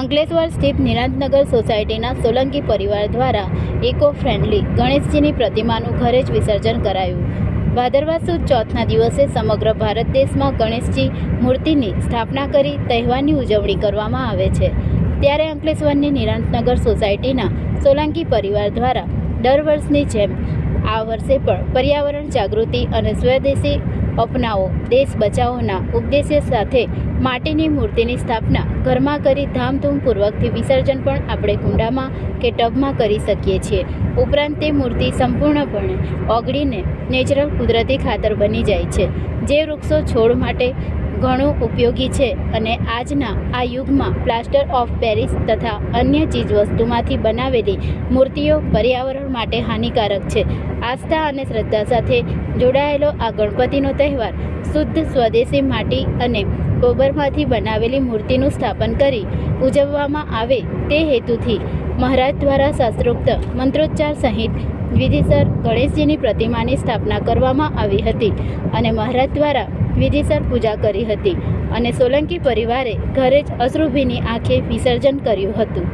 અંકલેશ્વર સ્થિત નિરાંતનગર સોસાયટીના સોલંકી પરિવાર દ્વારા ઇકો ફ્રેન્ડલી ગણેશજીની પ્રતિમાનું ઘરે જ વિસર્જન કરાયું। ભાદરવા સુદ ચોથના દિવસે સમગ્ર ભારત દેશમાં ગણેશજી મૂર્તિની સ્થાપના કરી તહેવારની ઉજવણી કરવામાં આવે છે। ત્યારે અંકલેશ્વરની નિરાંતનગર સોસાયટીના સોલંકી પરિવાર દ્વારા દર વર્ષની જેમ આ વર્ષે પણ પર્યાવરણ જાગૃતિ અને સ્વદેશી અપનાવો દેશ બચાવોના ઉદ્દેશ્ય સાથે માટીની મૂર્તિની સ્થાપના ઘરમાં કરી ધામધૂમપૂર્વકથી વિસર્જન પણ આપણે કુંડામાં કે ટબમાં કરી શકીએ છીએ। ઉપરાંત તે મૂર્તિ સંપૂર્ણપણે ઓગળીને નેચરલ કુદરતી ખાતર બની જાય છે, જે વૃક્ષો છોડ માટે ઘણું ઉપયોગી છે અને આજના આ યુગમાં પ્લાસ્ટર ઓફ પેરિસ તથા અન્ય ચીજવસ્તુમાંથી બનાવેલી મૂર્તિઓ પર્યાવરણ માટે હાનિકારક છે। આસ્થા અને શ્રદ્ધા સાથે જોડાયેલો આ ગણપતિનો તહેવાર શુદ્ધ સ્વદેશી માટી અને ગોબરમાંથી બનાવેલી મૂર્તિનું સ્થાપન કરી ઉજવવામાં આવે તે હેતુથી મહારાજ દ્વારા શાસ્ત્રોક્ત મંત્રોચ્ચાર સહિત વિધિસર ગણેશજીની પ્રતિમાની સ્થાપના કરવામાં આવી હતી અને મહારાજ દ્વારા વિધિસર પૂજા કરી હતી અને સોલંકી પરિવારે ઘરે જ અશ્રુભીની આંખે વિસર્જન કર્યું હતું।